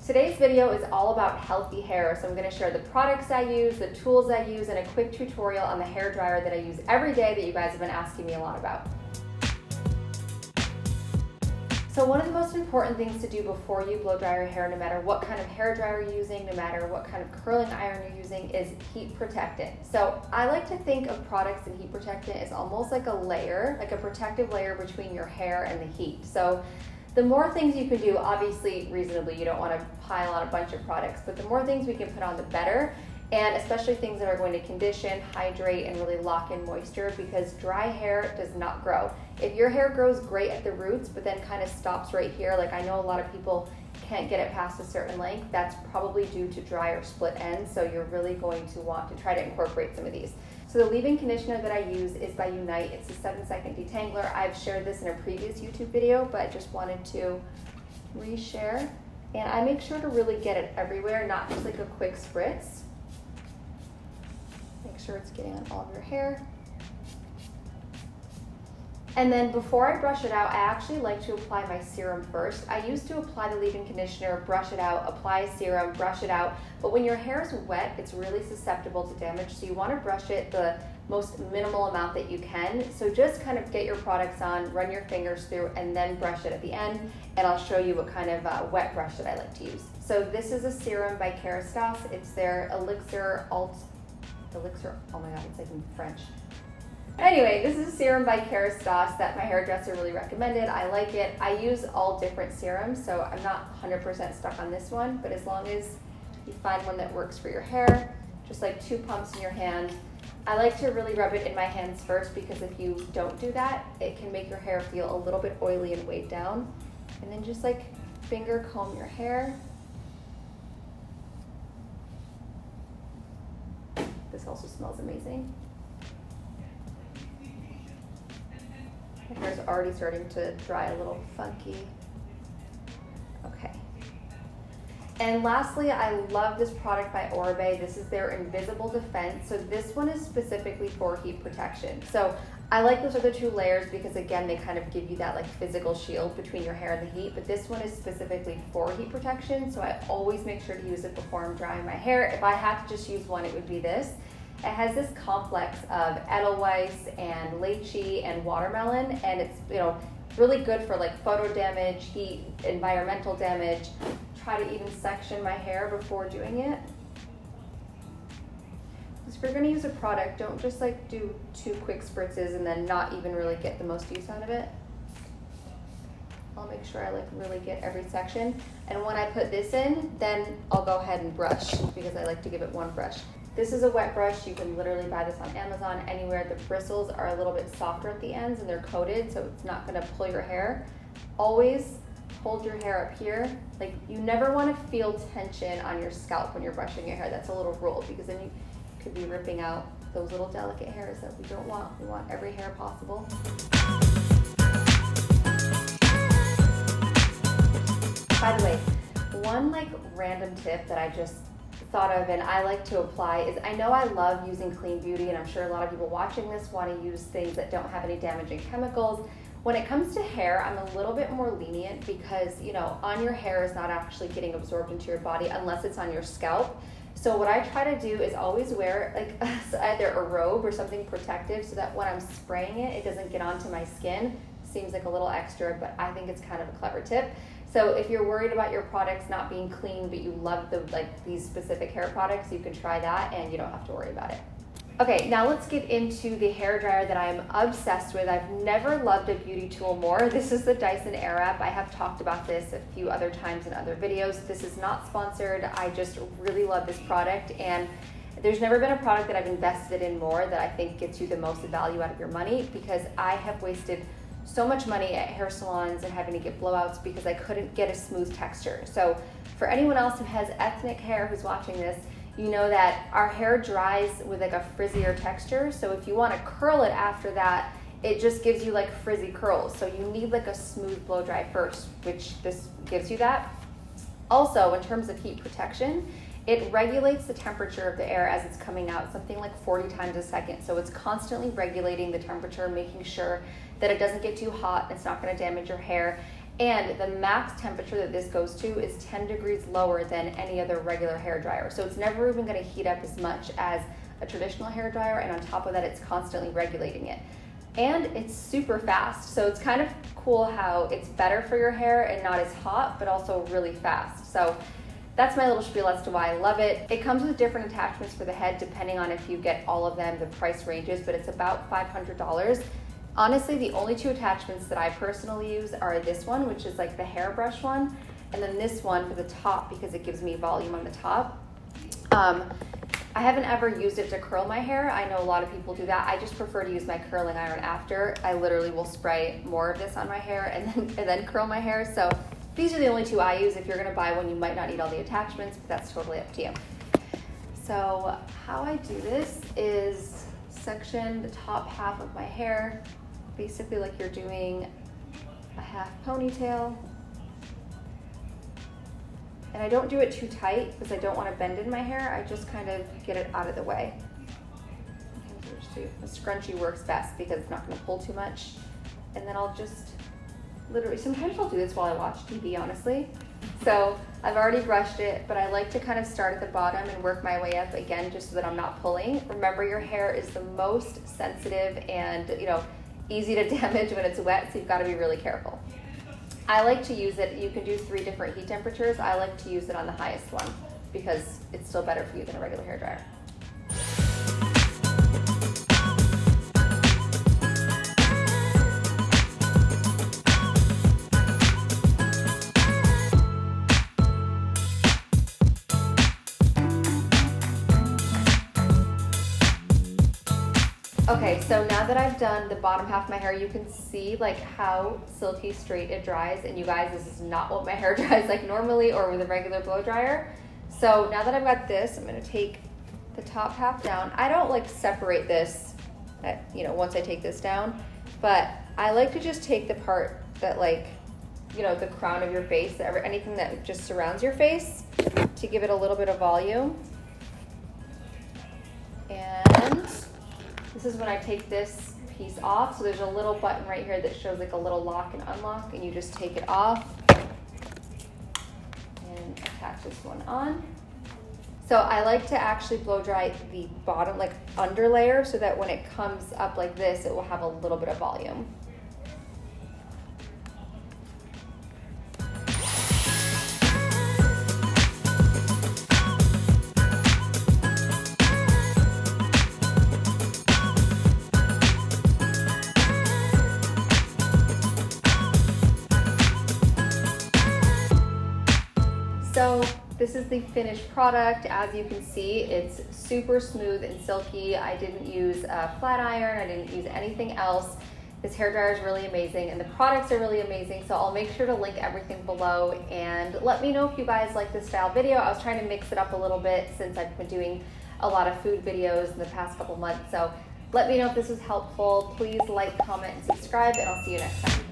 Today's video is all about healthy hair, so I'm going to share the products I use, the tools I use, and a quick tutorial on the hair dryer that I use every day that you guys have been asking me a lot about. So one of the most important things to do before you blow dry your hair, no matter what kind of hair dryer you're using, no matter what kind of curling iron you're using, is heat protectant. So I like to think of products and heat protectant as almost like a layer, like a protective layer between your hair and the heat. So the more things you can do, obviously reasonably, you don't want to pile on a bunch of products, but the more things we can put on, the better. And especially things that are going to condition, hydrate, and really lock in moisture, because dry hair does not grow. If your hair grows great at the roots, but then kind of stops right here, like I know a lot of people can't get it past a certain length, that's probably due to dry or split ends, so you're really going to want to try to incorporate some of these. So the leave-in conditioner that I use is by Unite. It's a 7-second detangler. I've shared this in a previous YouTube video, but I just wanted to reshare. And I make sure to really get it everywhere, not just like a quick spritz. Make sure it's getting on all of your hair. And then before I brush it out, I actually like to apply my serum first. I used to apply the leave-in conditioner, brush it out, apply a serum, brush it out. But when your hair is wet, it's really susceptible to damage. So you want to brush it the most minimal amount that you can. So just kind of get your products on, run your fingers through, and then brush it at the end. And I'll show you what kind of wet brush that I like to use. So this is a serum by Kerastase. It's their Elixir, oh my God, it's like in French. Anyway, this is a serum by Kerastase that my hairdresser really recommended. I like it. I use all different serums, so I'm not 100% stuck on this one, but as long as you find one that works for your hair, just like 2 pumps in your hand. I like to really rub it in my hands first, because if you don't do that, it can make your hair feel a little bit oily and weighed down. And then just like finger comb your hair. This also smells amazing. My hair's already starting to dry a little funky. Okay. And lastly, I love this product by Oribe. This is their Invisible Defense. So this one is specifically for heat protection. So I like those other 2 layers because, again, they kind of give you that like physical shield between your hair and the heat, but this one is specifically for heat protection. So I always make sure to use it before I'm drying my hair. If I had to just use one, it would be this. It has this complex of Edelweiss and lychee and watermelon, and it's, you know, really good for like photo damage, heat, environmental damage. Try to even section my hair before doing it. If you're going to use a product, don't just like do 2 quick spritzes and then not even really get the most use out of it. I'll make sure I like really get every section. And when I put this in, then I'll go ahead and brush, because I like to give it 1 brush. This is a wet brush. You can literally buy this on Amazon, anywhere. The bristles are a little bit softer at the ends and they're coated, so it's not going to pull your hair. Always hold your hair up here. Like, you never want to feel tension on your scalp when you're brushing your hair. That's a little rule, because then you could be ripping out those little delicate hairs that we don't want. We want every hair possible. By the way, one like random tip that I just thought of and I like to apply is, I know I love using clean beauty, and I'm sure a lot of people watching this want to use things that don't have any damaging chemicals. When it comes to hair, I'm a little bit more lenient, because, you know, on your hair is not actually getting absorbed into your body unless it's on your scalp. So what I try to do is always wear like either a robe or something protective, so that when I'm spraying it, it doesn't get onto my skin. Seems like a little extra, but I think it's kind of a clever tip. So if you're worried about your products not being clean, but you love these specific hair products, you can try that and you don't have to worry about it. Okay, now let's get into the hair dryer that I'm obsessed with. I've never loved a beauty tool more. This is the Dyson Airwrap. I have talked about this a few other times in other videos. This is not sponsored. I just really love this product, and there's never been a product that I've invested in more that I think gets you the most value out of your money, because I have wasted so much money at hair salons and having to get blowouts because I couldn't get a smooth texture. So for anyone else who has ethnic hair who's watching this, you know that our hair dries with like a frizzier texture. So if you want to curl it after that, it just gives you like frizzy curls. So you need like a smooth blow dry first, which this gives you that. Also, in terms of heat protection, it regulates the temperature of the air as it's coming out, something like 40 times a second. So it's constantly regulating the temperature, making sure that it doesn't get too hot, it's not going to damage your hair. And the max temperature that this goes to is 10 degrees lower than any other regular hair dryer. So it's never even gonna heat up as much as a traditional hair dryer, and on top of that, it's constantly regulating it. And it's super fast. So it's kind of cool how it's better for your hair and not as hot, but also really fast. So that's my little spiel as to why I love it. It comes with different attachments for the head depending on if you get all of them, the price ranges, but it's about $500. Honestly, the only two attachments that I personally use are this one, which is like the hairbrush one, and then this one for the top because it gives me volume on the top. I haven't ever used it to curl my hair. I know a lot of people do that. I just prefer to use my curling iron after. I literally will spray more of this on my hair and then curl my hair. So these are the only two I use. If you're gonna buy one, you might not need all the attachments, but that's totally up to you. So how I do this is section the top half of my hair, basically like you're doing a half ponytail. And I don't do it too tight because I don't want to bend in my hair. I just kind of get it out of the way. A scrunchie works best because it's not going to pull too much. And then I'll just literally, sometimes I'll do this while I watch TV, honestly. So I've already brushed it, but I like to kind of start at the bottom and work my way up again just so that I'm not pulling. Remember, your hair is the most sensitive and, easy to damage when it's wet, so you've got to be really careful. I like to use it, you can do 3 different heat temperatures. I like to use it on the highest one because it's still better for you than a regular hairdryer. Okay, so now that I've done the bottom half of my hair, you can see like how silky straight it dries. And you guys, this is not what my hair dries like normally or with a regular blow dryer. So now that I've got this, I'm gonna take the top half down. I don't like separate this, once I take this down, but I like to just take the part that the crown of your face, anything that just surrounds your face to give it a little bit of volume. And this is when I take this piece off. So there's a little button right here that shows like a little lock and unlock, and you just take it off and attach this one on. So I like to actually blow dry the bottom, like under layer, so that when it comes up like this, it will have a little bit of volume. So this is the finished product. As you can see, it's super smooth and silky. I didn't use a flat iron. I didn't use anything else. This hairdryer is really amazing and the products are really amazing. So I'll make sure to link everything below, and let me know if you guys like this style video. I was trying to mix it up a little bit since I've been doing a lot of food videos in the past couple months. So let me know if this was helpful. Please like, comment, and subscribe, and I'll see you next time.